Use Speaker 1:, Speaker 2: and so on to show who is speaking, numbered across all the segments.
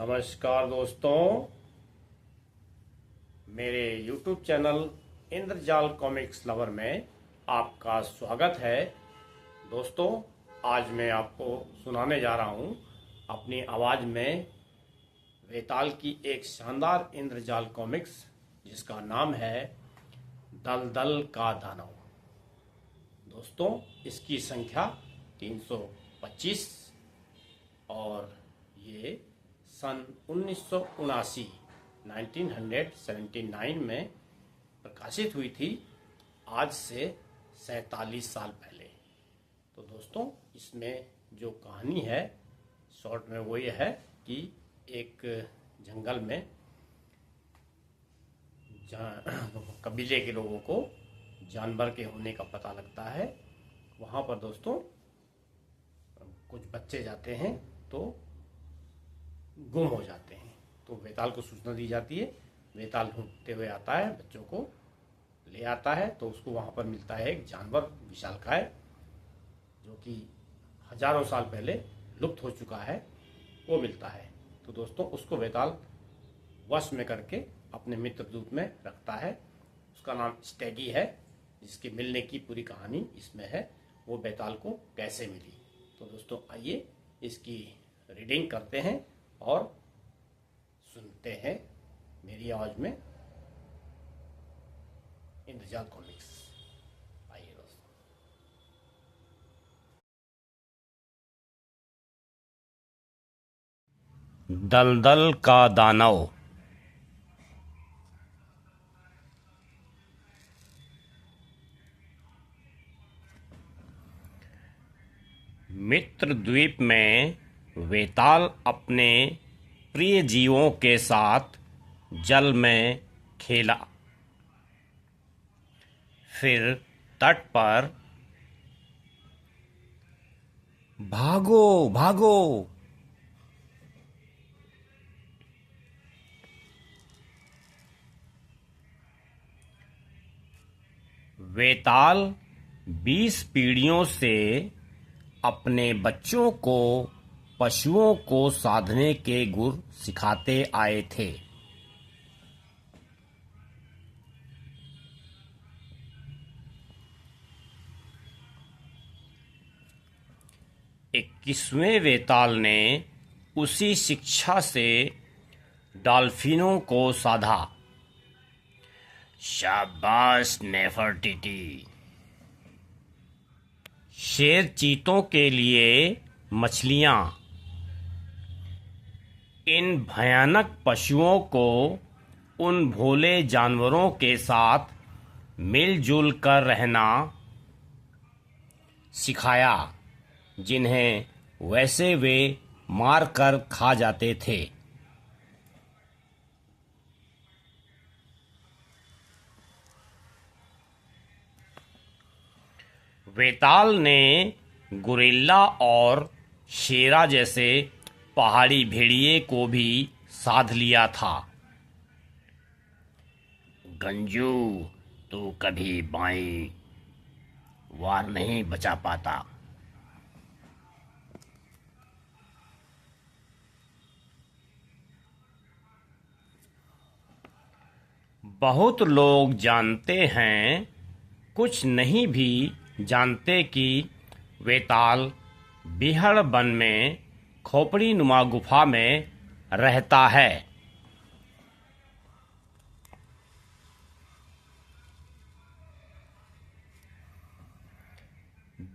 Speaker 1: नमस्कार दोस्तों, मेरे YouTube चैनल इंद्रजाल कॉमिक्स लवर में आपका स्वागत है। दोस्तों, आज मैं आपको सुनाने जा रहा हूँ अपनी आवाज़ में वेताल की एक शानदार इंद्रजाल कॉमिक्स जिसका नाम है दलदल का दानव। दोस्तों, इसकी संख्या 325 और ये सन 1979 में प्रकाशित हुई थी, आज से 47 साल पहले। तो दोस्तों, इसमें जो कहानी है शॉर्ट में वो ये है कि एक जंगल में कबीले के लोगों को जानवर के होने का पता लगता है। वहाँ पर दोस्तों कुछ बच्चे जाते हैं तो गुम हो जाते हैं। तो वेताल को सूचना दी जाती है। वेताल ढूंढते हुए आता है, बच्चों को ले आता है। तो उसको वहाँ पर मिलता है एक जानवर विशालकाय, जो कि हजारों साल पहले लुप्त हो चुका है, वो मिलता है। तो दोस्तों, उसको वेताल वश में करके अपने मित्र दूत में रखता है। उसका नाम स्टैगी है, जिसके मिलने की पूरी कहानी इसमें है, वो वेताल को कैसे मिली। तो दोस्तों, आइए इसकी रीडिंग करते हैं और सुनते हैं मेरी आवाज में इंद्रजाल कॉमिक्स। आइए दोस्तों। दलदल का दानव। मित्र द्वीप में वेताल अपने प्रिय जीवों के साथ जल में खेला। फिर तट पर भागो भागो, वेताल 20 पीढ़ियों से अपने बच्चों को पशुओं को साधने के गुर सिखाते आए थे। इक्कीसवें वेताल ने उसी शिक्षा से डॉल्फिनों को साधा। शाबाश नेफरटिटी। शेर चीतों के लिए मछलियां। इन भयानक पशुओं को उन भोले जानवरों के साथ मिलजुल कर रहना सिखाया, जिन्हें वैसे वे मार कर खा जाते थे। वेताल ने गुरिल्ला और शेरा जैसे पहाड़ी भेड़िए को भी साध लिया था। गंजू, तू कभी बाईं वार नहीं बचा पाता। बहुत लोग जानते हैं, कुछ नहीं भी जानते कि वेताल बिहड़ वन में खोपड़ी नुमा गुफा में रहता है।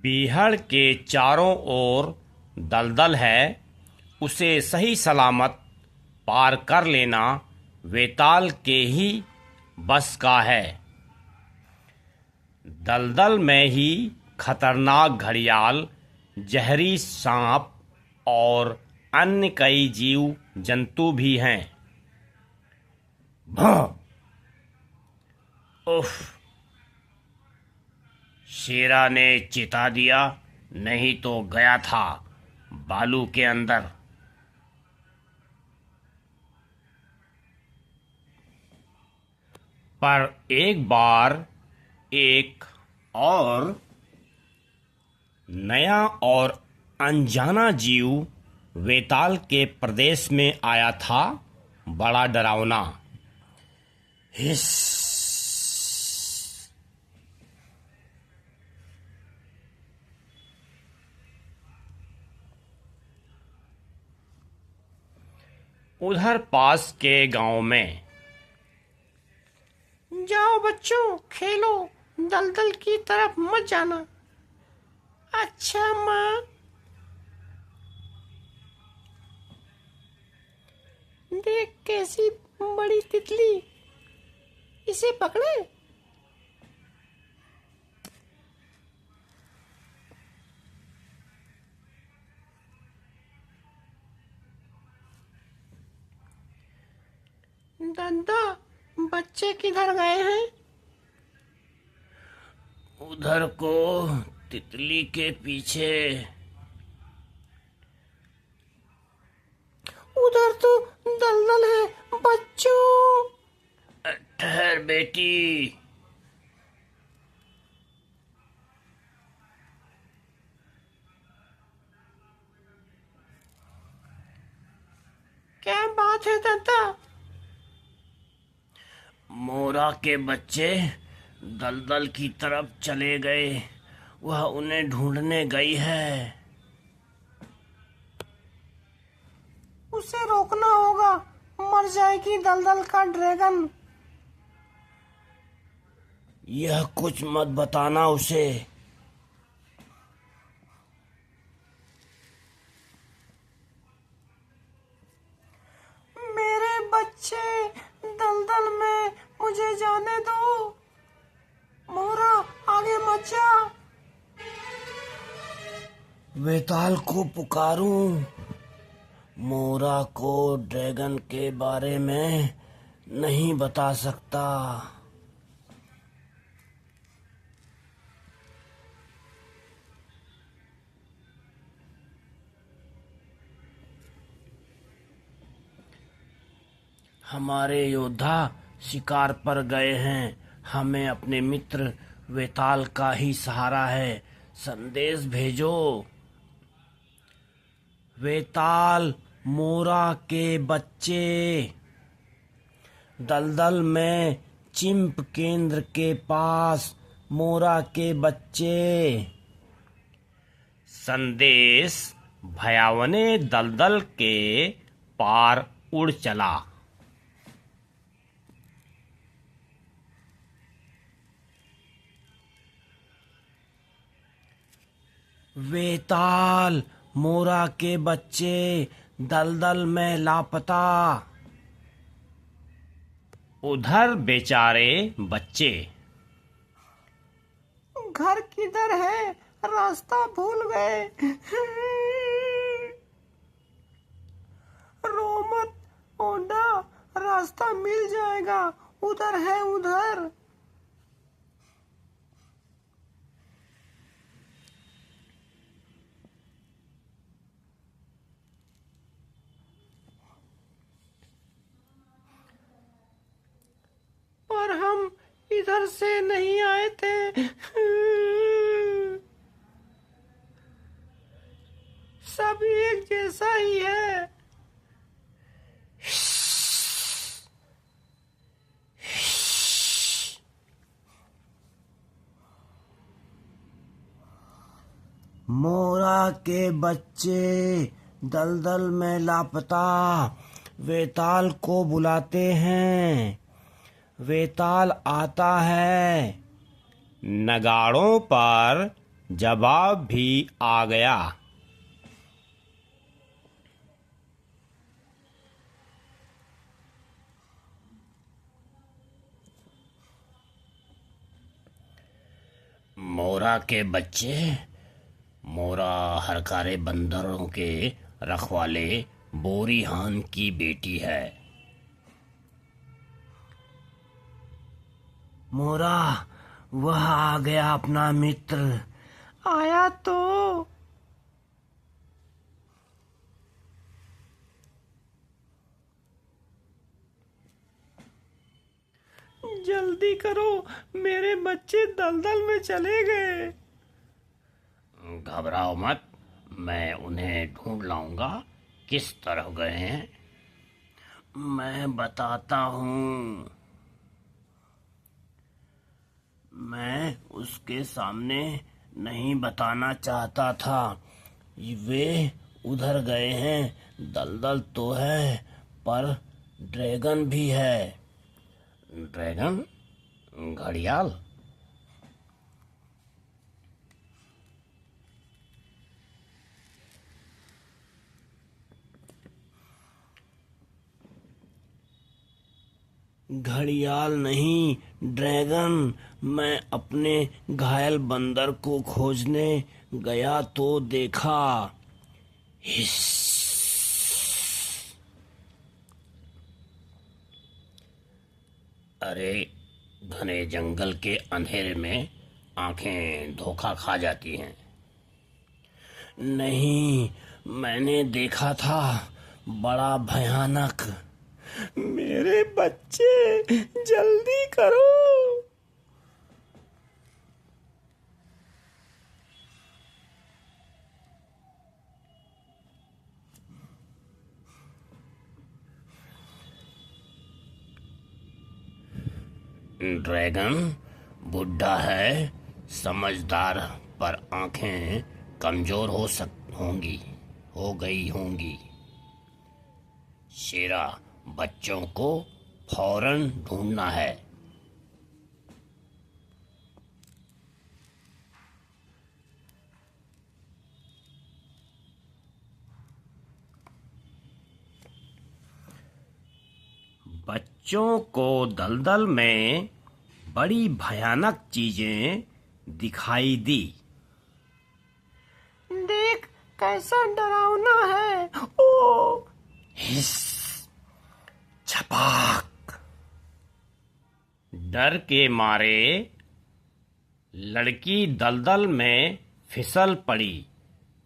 Speaker 1: बिहड़ के चारों ओर दलदल है। उसे सही सलामत पार कर लेना वेताल के ही बस का है। दलदल में ही खतरनाक घड़ियाल, जहरी सांप और अन्य कई जीव जंतु भी हैं। भौं! उफ! शेरा ने चिता दिया, नहीं तो गया था बालू के अंदर। पर एक बार एक और नया और अनजाना जीव वेताल के प्रदेश में आया था बड़ा डरावना। हिस। उधर पास के गांव में, जाओ बच्चों खेलो, दलदल की तरफ मत जाना। अच्छा माँ। देख कैसी बड़ी तितली, इसे पकड़े। दादा, बच्चे किधर गए हैं? उधर को, तितली के पीछे। उधर तो दलदल है बच्चों। ठहर बेटी। क्या बात है दादा? मोरा के बच्चे दलदल की तरफ चले गए, वह उन्हें ढूंढने गई है। उसे रोकना होगा, मर जाएगी दलदल का ड्रैगन। यह कुछ मत बताना उसे। मेरे बच्चे दलदल में, मुझे जाने दो। मोरा आगे मत जा। वेताल को पुकारूं? मोरा को ड्रैगन के बारे में नहीं बता सकता। हमारे योद्धा शिकार पर गए हैं, हमें अपने मित्र वेताल का ही सहारा है। संदेश भेजो। वेताल, मोरा के बच्चे दलदल में, चिंप केंद्र के पास। मोरा के बच्चे। संदेश भयावने दलदल के पार उड़ चला। वेताल, मोरा के बच्चे दलदल में लापता। उधर बेचारे बच्चे, घर किधर है, रास्ता भूल गए। रो मत ओंडा, रास्ता मिल जाएगा, उधर है उधर। पर हम इधर से नहीं आए थे। सब एक जैसा ही है। मोरा के बच्चे दलदल में लापता, वेताल को बुलाते हैं। वेताल आता है। नगाड़ों पर जवाब भी आ गया। मोरा के बच्चे, मोरा हरकारे बंदरों के रखवाले बोरीहान की बेटी है। मोरा, वह आ गया अपना मित्र। आया तो। जल्दी करो, मेरे बच्चे दलदल में चले गए। घबराओ मत, मैं उन्हें ढूंढ लाऊंगा। किस तरफ गए हैं? मैं बताता हूँ। मैं उसके सामने नहीं बताना चाहता था। वे उधर गए हैं। दलदल तो है पर ड्रैगन भी है। ड्रैगन? घड़ियाल? घड़ियाल नहीं, ड्रैगन। मैं अपने घायल बंदर को खोजने गया तो देखा। हिस। अरे, घने जंगल के अंधेरे में आंखें धोखा खा जाती हैं। नहीं, मैंने देखा था, बड़ा भयानक। मेरे बच्चे, जल्दी करो। ड्रैगन बुढ़ा है, समझदार, पर आंखें कमजोर होंगी, हो गई होंगी। शेरा, बच्चों को फौरन ढूंढना है। बच्चों को दलदल में बड़ी भयानक चीजें दिखाई दी। देख, कैसा डरावना है। ओ! हिस! छपाक! डर के मारे लड़की दलदल में फिसल पड़ी।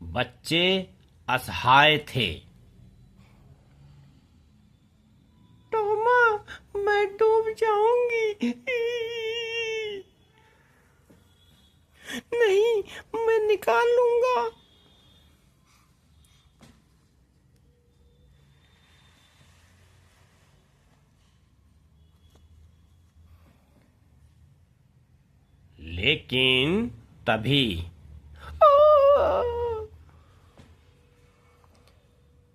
Speaker 1: बच्चे असहाय थे। टॉमा, मैं डूब जाऊंगी। नहीं, मैं निकाल लूंगा। लेकिन तभी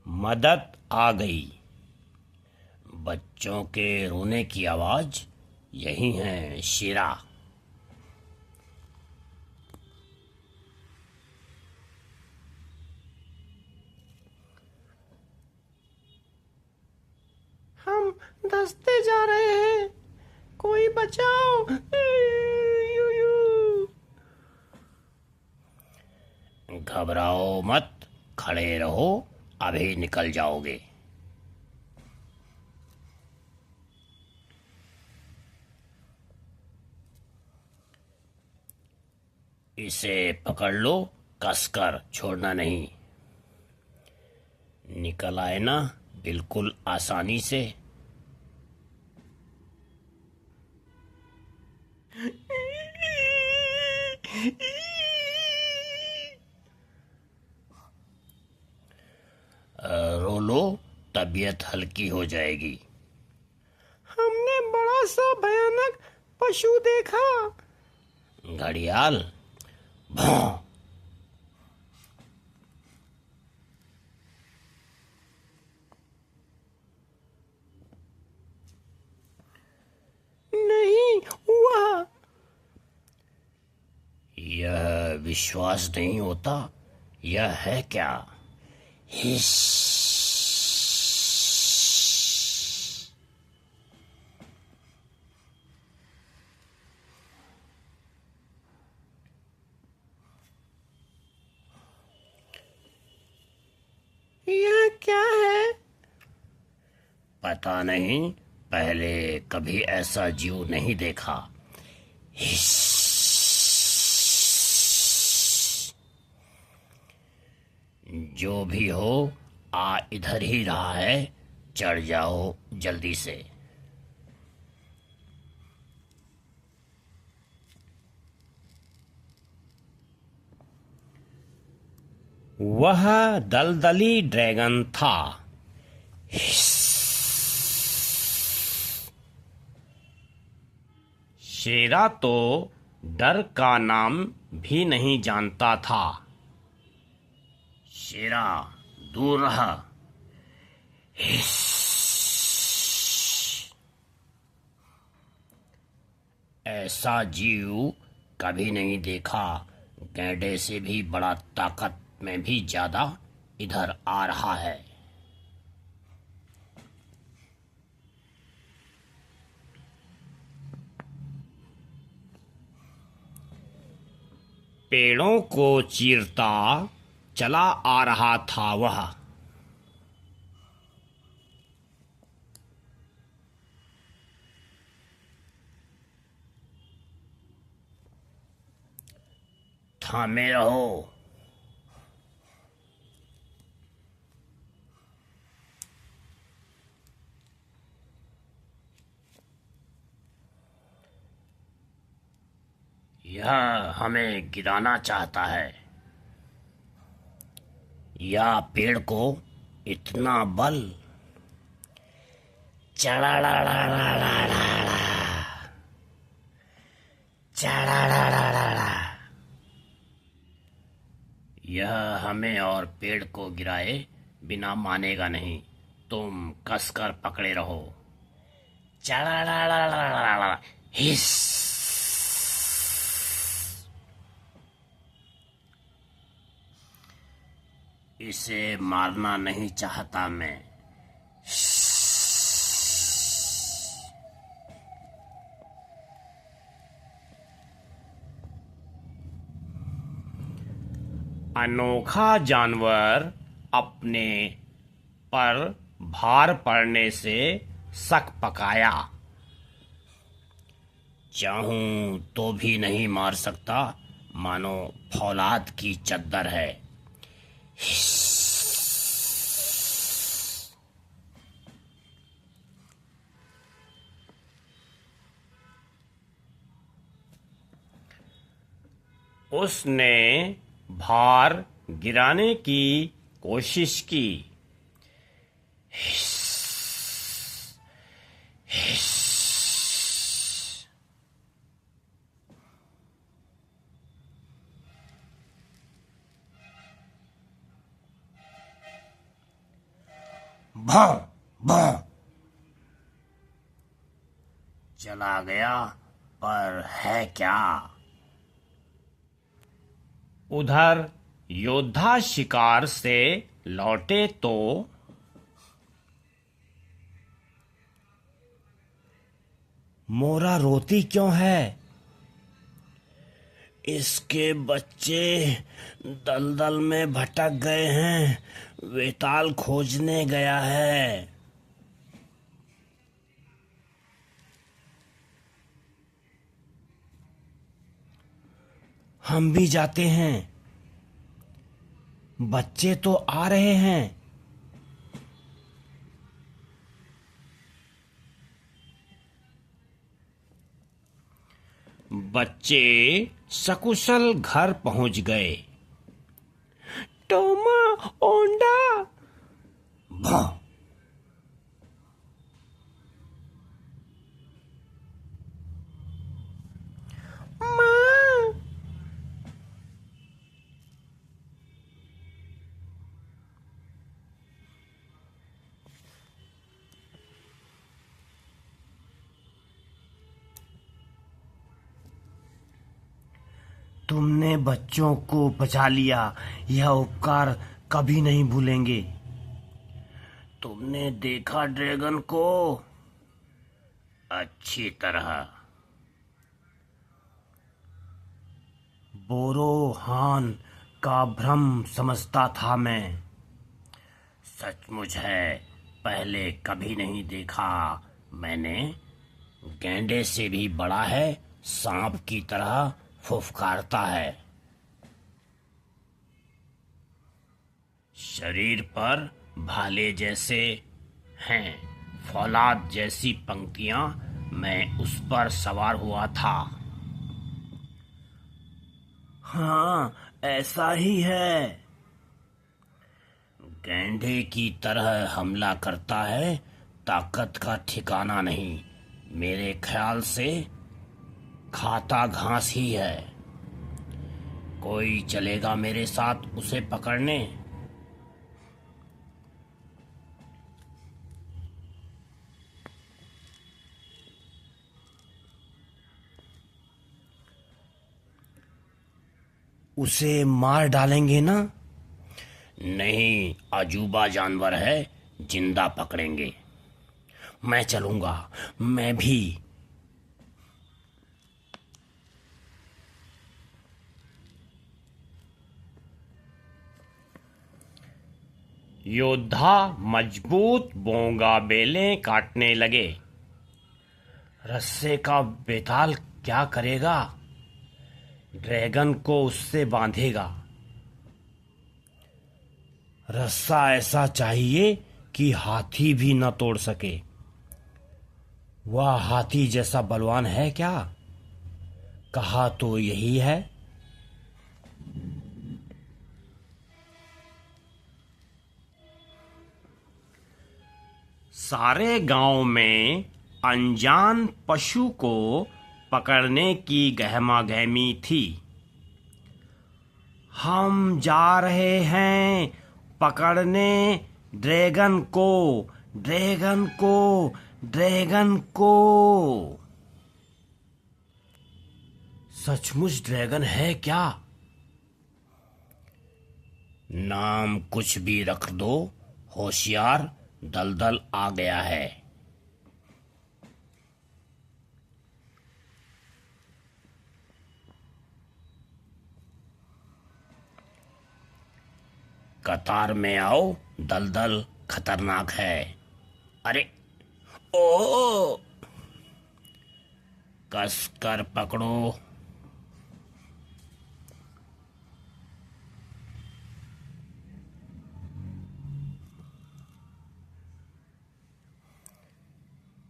Speaker 1: मदद आ गई। बच्चों के रोने की आवाज यही है, शेरा। हम धंसते जा रहे हैं, कोई बचाओ। घबराओ मत, खड़े रहो, अभी निकल जाओगे। इसे पकड़ लो, कसकर, छोड़ना नहीं। निकल आए ना, बिल्कुल आसानी से। रो लो, तबीयत हल्की हो जाएगी। हमने बड़ा सा भयानक पशु देखा। घड़ियाल? भौं! नहीं हुआ। यह विश्वास नहीं होता। यह है क्या? हिस! यह क्या है? पता नहीं, पहले कभी ऐसा जीव नहीं देखा। हिस! जो भी हो, आ इधर ही रहा है, चढ़ जाओ जल्दी से। वह दलदली ड्रैगन था। शेरा तो डर का नाम भी नहीं जानता था। शेरा दूर रहा। ऐसा जीव कभी नहीं देखा। गैंडे से भी बड़ा, ताकत में भी ज्यादा इधर आ रहा है। पेड़ों को चीरता चला आ रहा था वह। थामे रहो। यह हमें गिराना चाहता है। यह पेड़ को इतना बल। यह हमें और पेड़ को गिराए बिना मानेगा नहीं। तुम कसकर पकड़े रहो। हिस। इसे मारना नहीं चाहता मैं। अनोखा जानवर अपने पर भार पड़ने से शक पकाया। चाहूं तो भी नहीं मार सकता, मानो फौलाद की चद्दर है। उसने भार गिराने की कोशिश की। भां भां। चला गया, पर है क्या? उधर योद्धा शिकार से लौटे तो मोरा रोती क्यों है? इसके बच्चे दलदल में भटक गए हैं। वेताल खोजने गया है। हम भी जाते हैं। बच्चे तो आ रहे हैं। बच्चे सकुशल घर पहुंच गए। टोमा ओंडा। भां। तुमने बच्चों को बचा लिया, यह उपकार कभी नहीं भूलेंगे। तुमने देखा ड्रैगन को अच्छी तरह। बोरोहान का भ्रम समझता था मैं। सचमुच है, पहले कभी नहीं देखा मैंने। गैंडे से भी बड़ा है, सांप की तरह फुफकारता है। शरीर पर भाले जैसे हैं, फौलाद जैसी पंक्तियां। मैं उस पर सवार हुआ था। हाँ, ऐसा ही है।
Speaker 2: गैंडे की तरह हमला करता है, ताकत का ठिकाना नहीं। मेरे ख्याल से खाता घास ही है। कोई चलेगा मेरे साथ उसे पकड़ने? उसे मार डालेंगे ना? नहीं, अजूबा जानवर है, जिंदा पकड़ेंगे। मैं चलूंगा, मैं भी। योद्धा मजबूत बोंगा बेलें काटने लगे। रस्से का बेताल क्या करेगा? ड्रैगन को उससे बांधेगा। रस्सा ऐसा चाहिए कि हाथी भी न तोड़ सके। वह हाथी जैसा बलवान है क्या? कहा तो यही है। सारे गांव में अनजान पशु को पकड़ने की गहमागहमी थी। हम जा रहे हैं पकड़ने ड्रैगन को, ड्रैगन को, ड्रैगन को। सचमुच ड्रैगन है क्या? नाम कुछ भी रख दो, होशियार, दलदल आ गया है। कतार में आओ, दलदल खतरनाक है। अरे ओ, कस कर पकड़ो।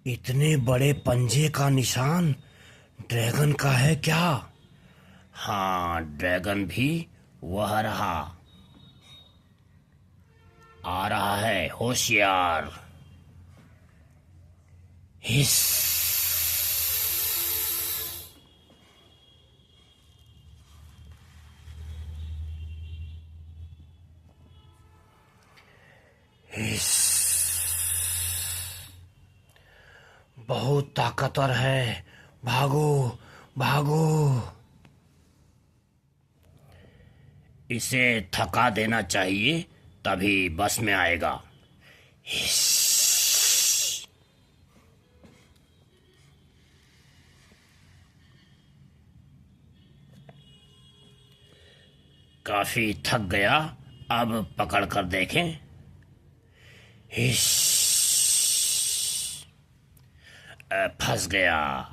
Speaker 2: इतने बड़े पंजे का निशान ड्रैगन का है क्या? हाँ, ड्रैगन भी वह रहा। आ रहा है, होशियार। हिस। हिस। बहुत ताकतवर है। भागो, भागो। इसे थका देना चाहिए, तभी बस में आएगा। हिस। काफी थक गया, अब पकड़ कर देखें। हिस। फंस गया।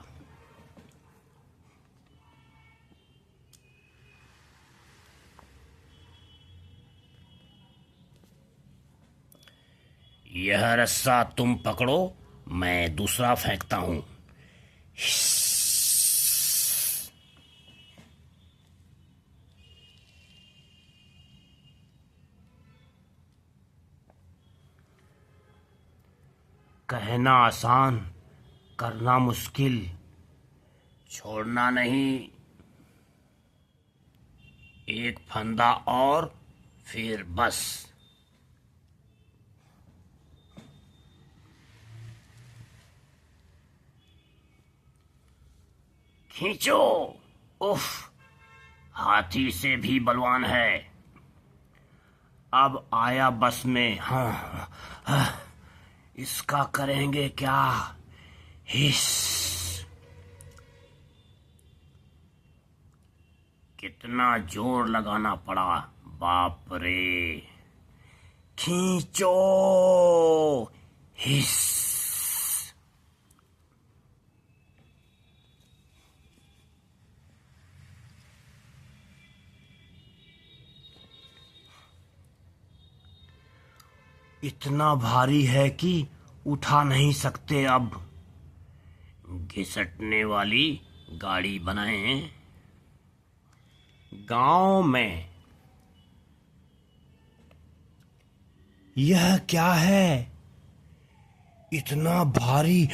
Speaker 2: यह रस्सा तुम पकड़ो, मैं दूसरा फेंकता हूं। कहना आसान, करना मुश्किल। छोड़ना नहीं। एक फंदा और, फिर बस। खींचो। उफ, हाथी से भी बलवान है। अब आया बस में। हाँ, हाँ, इसका करेंगे क्या? हिस। कितना जोर लगाना पड़ा, बाप रे। खींचो। हिस। इतना भारी है कि उठा नहीं सकते अब। घिसटने वाली गाड़ी बनाएं। गांव में यह क्या है? इतना भारी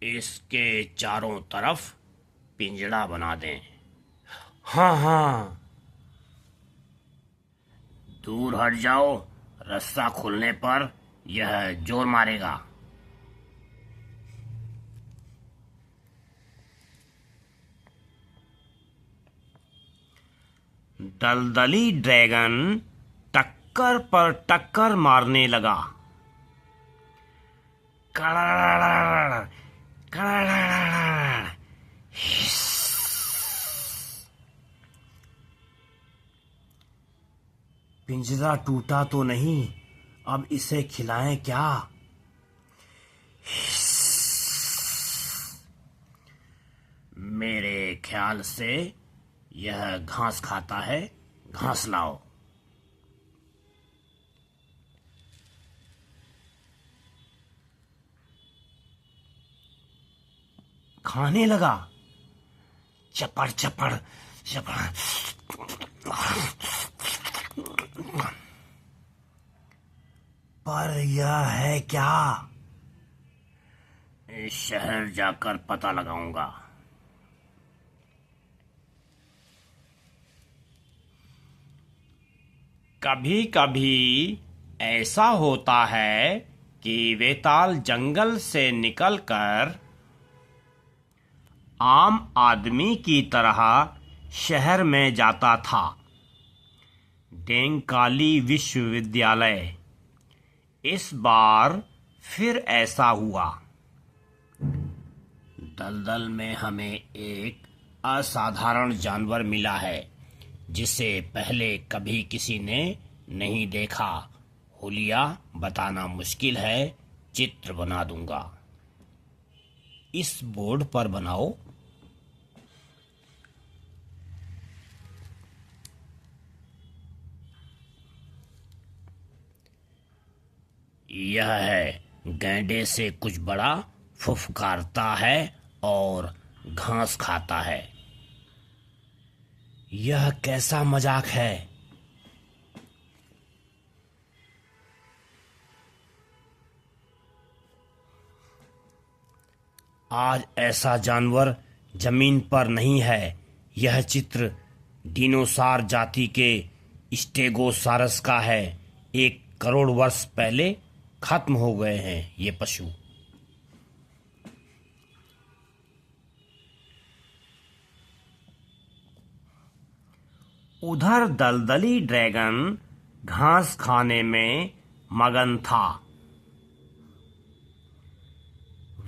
Speaker 2: इसके चारों तरफ पिंजड़ा बना दें। हाँ हाँ, दूर हट जाओ, रस्सा खुलने पर यह जोर मारेगा। दलदली ड्रैगन टक्कर पर टक्कर मारने लगा। कड़ाड़, कड़ाड़, हिस। पिंजरा टूटा तो नहीं, अब इसे खिलाएं क्या? मेरे ख्याल से यह घास खाता है, घास लाओ। खाने लगा। चपड़ चपड़ चपड़। पर यह है क्या? शहर जाकर पता लगाऊंगा। कभी कभी ऐसा होता है कि वेताल जंगल से निकलकर आम आदमी की तरह शहर में जाता था। डेंकाली विश्वविद्यालय। इस बार फिर ऐसा हुआ। दलदल में हमें एक असाधारण जानवर मिला है जिसे पहले कभी किसी ने नहीं देखा। हुलिया बताना मुश्किल है, चित्र बना दूंगा। इस बोर्ड पर बनाओ। यह है, गैंडे से कुछ बड़ा, फुफकारता है और घास खाता है। यह कैसा मजाक है? आज ऐसा जानवर जमीन पर नहीं है। यह चित्र डिनोसार जाति के स्टेगोसारस का है। 1 करोड़ वर्ष पहले खत्म हो गए हैं ये पशु। उधर दलदली ड्रैगन घास खाने में मगन था।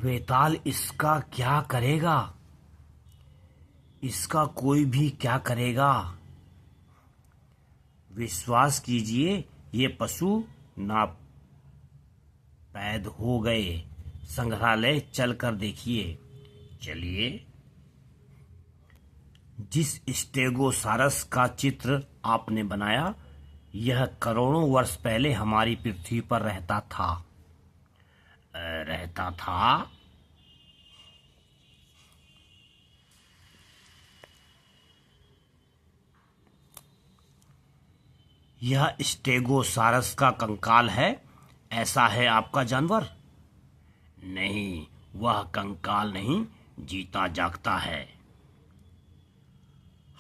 Speaker 2: वेताल इसका क्या करेगा? इसका कोई भी क्या करेगा? विश्वास कीजिए, ये पशु नापैद हो गए। संग्रहालय चलकर देखिए। चलिए। जिस स्टेगोसारस का चित्र आपने बनाया, यह करोड़ों वर्ष पहले हमारी पृथ्वी पर रहता था। यह स्टेगोसारस का कंकाल है। ऐसा है आपका जानवर? नहीं, वह कंकाल नहीं, जीता जागता है।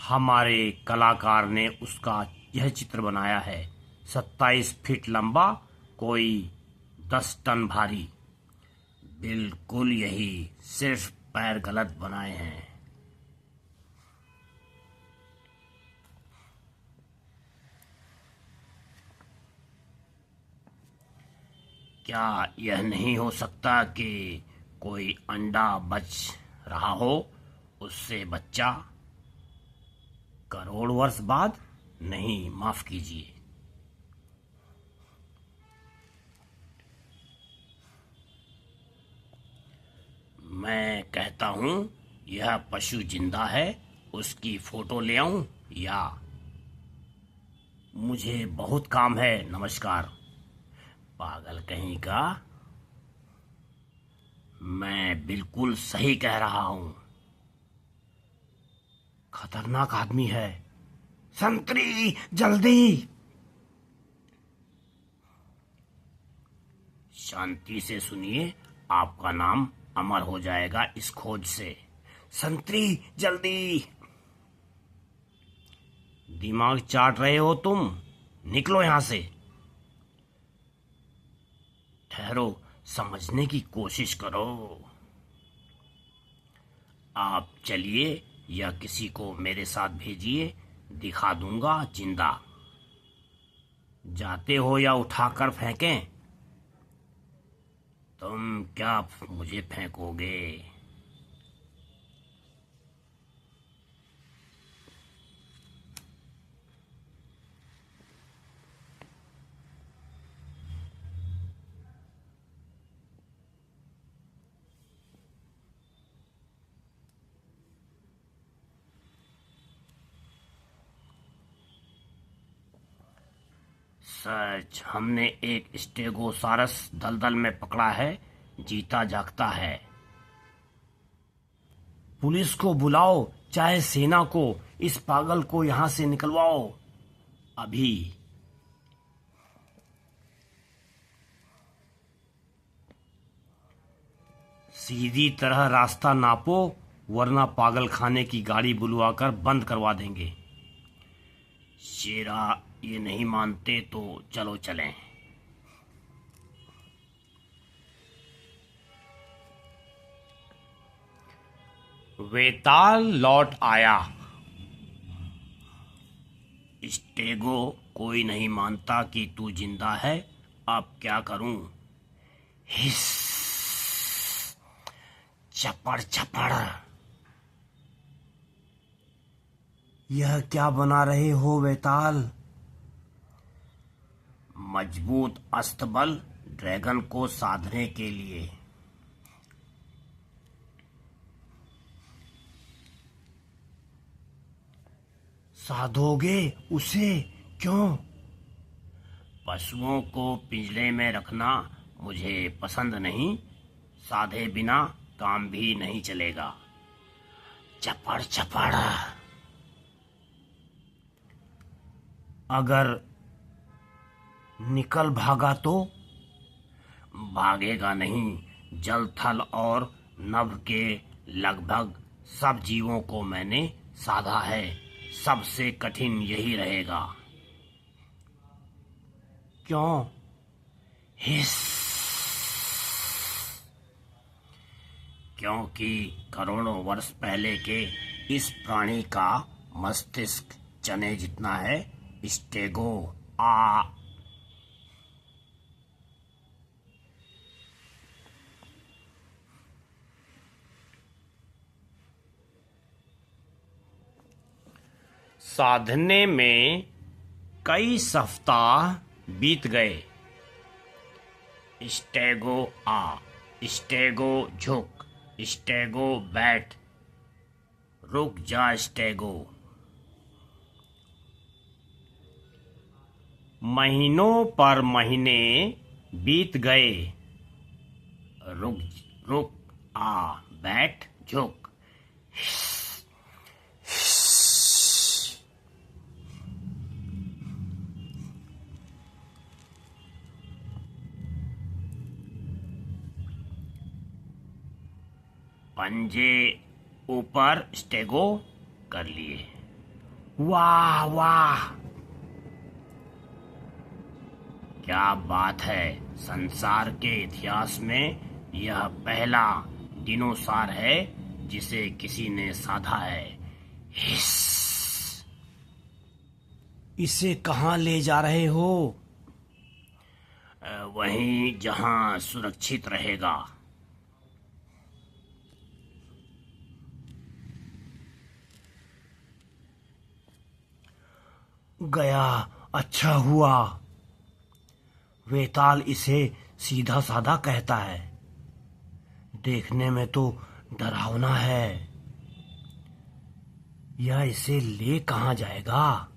Speaker 2: हमारे कलाकार ने उसका यह चित्र बनाया है। 27 फीट लंबा, कोई 10 टन भारी। बिल्कुल यही, सिर्फ पैर गलत बनाए हैं। क्या यह नहीं हो सकता कि कोई अंडा बच रहा हो, उससे बच्चा? करोड़ वर्ष बाद? नहीं, माफ कीजिए। मैं कहता हूं यह पशु जिंदा है। उसकी फोटो ले आऊं या? मुझे बहुत काम है, नमस्कार। पागल कहीं का। मैं बिल्कुल सही कह रहा हूं। खतरनाक आदमी है। संतरी, जल्दी। शांति से सुनिए, आपका नाम अमर हो जाएगा इस खोज से। संतरी, जल्दी। दिमाग चाट रहे हो तुम? निकलो यहां से। ठहरो, समझने की कोशिश करो। आप चलिए या किसी को मेरे साथ भेजिए, दिखा दूंगा जिंदा। जाते हो या उठाकर फेंकें? तुम क्या मुझे फेंकोगे? सच, हमने एक स्टेगोसारस दलदल में पकड़ा है, जीता जागता है। पुलिस को बुलाओ, चाहे सेना को, इस पागल को यहां से निकलवाओ अभी। सीधी तरह रास्ता नापो, वरना पागल खाने की गाड़ी बुलवाकर बंद करवा देंगे। शेरा ये नहीं मानते तो चलो चलें। वेताल लौट आया। स्टेगो, कोई नहीं मानता कि तू जिंदा है, अब क्या करूं? हिस, चपड़ चपड़। यह क्या बना रहे हो वेताल? मजबूत अस्तबल ड्रैगन को साधने के लिए। साधोगे उसे? क्यों? पशुओं को पिंजरे में रखना मुझे पसंद नहीं। साधे बिना काम भी नहीं चलेगा। चपड़ चपड़। अगर निकल भागा तो? भागेगा नहीं। जल, थल और नभ के लगभग सब जीवों को मैंने साधा है। सबसे कठिन यही रहेगा। क्यों? हिस। क्योंकि करोड़ों वर्ष पहले के इस प्राणी का मस्तिष्क चने जितना है। स्टेगो आ। साधने में कई सप्ताह बीत गए। स्टेगो आ, स्टेगो झुक, स्टेगो बैठ, रुक जा स्टेगो। महीनों पर महीने बीत गए। रुक, रुक, आ, बैठ, झुक। पंजे ऊपर स्टेगो कर लिए। वाह वाह, क्या बात है। संसार के इतिहास में यह पहला डिनोसार है जिसे किसी ने साधा है। हिस। इसे कहाँ ले जा रहे हो? वहीं जहां सुरक्षित रहेगा। गया, अच्छा हुआ। वेताल इसे सीधा साधा कहता है। देखने में तो डरावना है। यह इसे ले कहाँ जाएगा?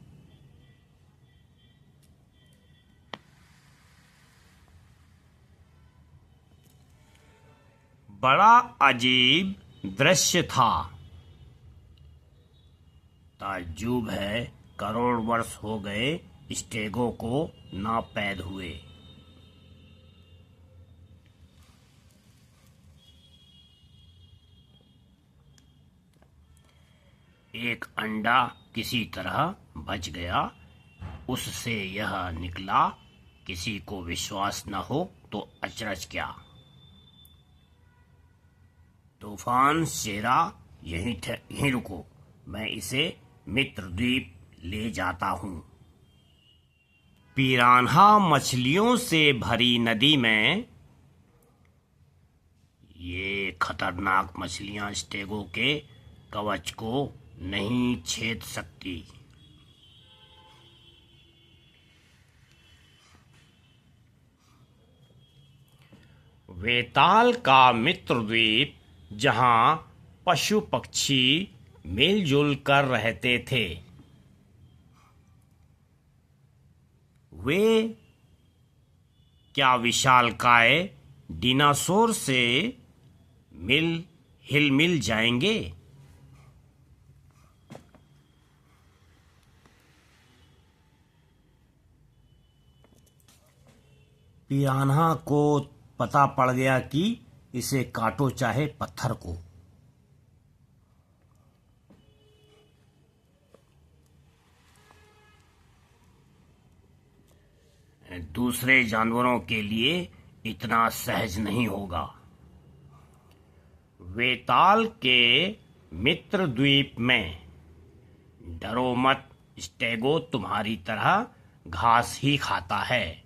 Speaker 2: बड़ा अजीब दृश्य था। ताज्जुब है, करोड़ वर्ष हो गए स्टेगो को ना पैदा हुए। एक अंडा किसी तरह बच गया, उससे यह निकला। किसी को विश्वास न हो तो अचरज क्या। तूफान शेरा, यहीं रुको, मैं इसे मित्रद्वीप ले जाता हूं। पिरान्हा मछलियों से भरी नदी में ये खतरनाक मछलियां स्टेगो के कवच को नहीं छेद सकती। वेताल का मित्रद्वीप, जहां पशु पक्षी मिलजुल कर रहते थे। वे क्या विशालकाय डिनासोर से हिल जाएंगे। पिरान्हा को पता पड़ गया कि इसे काटो चाहे पत्थर को। दूसरे जानवरों के लिए इतना सहज नहीं होगा। वेताल के मित्र द्वीप में डरो मत, स्टेगो तुम्हारी तरह घास ही खाता है।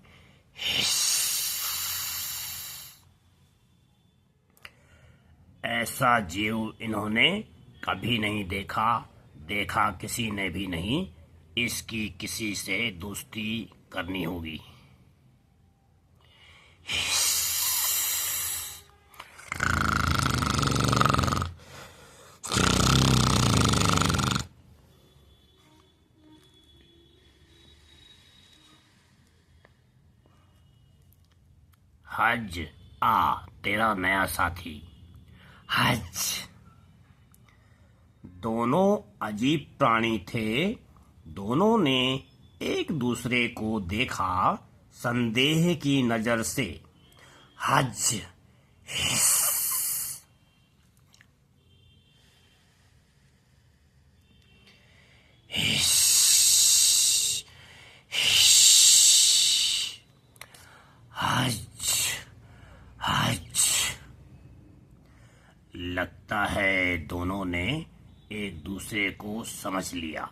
Speaker 2: ऐसा जीव इन्होंने कभी नहीं देखा किसी ने भी नहीं। इसकी किसी से दोस्ती करनी होगी। हज तेरा नया साथी। हज। दोनों अजीब प्राणी थे। दोनों ने एक दूसरे को देखा संदेह की नजर से। हज। लगता है दोनों ने एक दूसरे को समझ लिया।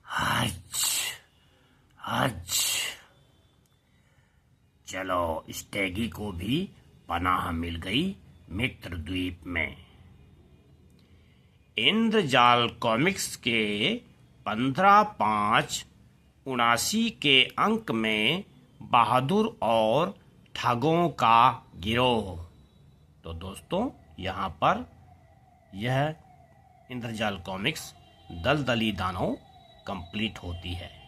Speaker 2: हज। चलो, स्टेगी को भी पनाह मिल गई मित्र द्वीप में। इंद्रजाल कॉमिक्स के 15/5/79 के अंक में बहादुर और ठगों का गिरोह। तो दोस्तों, यहाँ पर यह इंद्रजाल कॉमिक्स दलदली दानव कंप्लीट होती है।